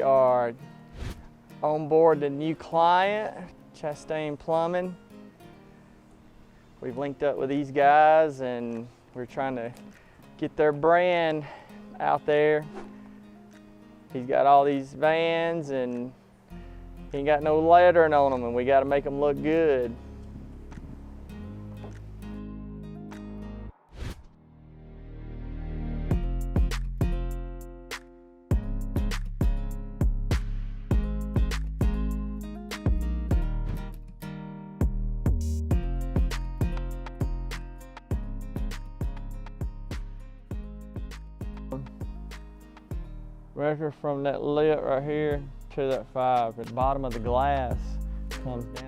are on board the new client, Chasteen Plumbing. We've linked up with these guys and we're trying to get their brand out there. He's got all these vans and he ain't got no lettering on them, and we got to make them look good. Measure from that lip right here to that 5. The bottom of the glass comes down.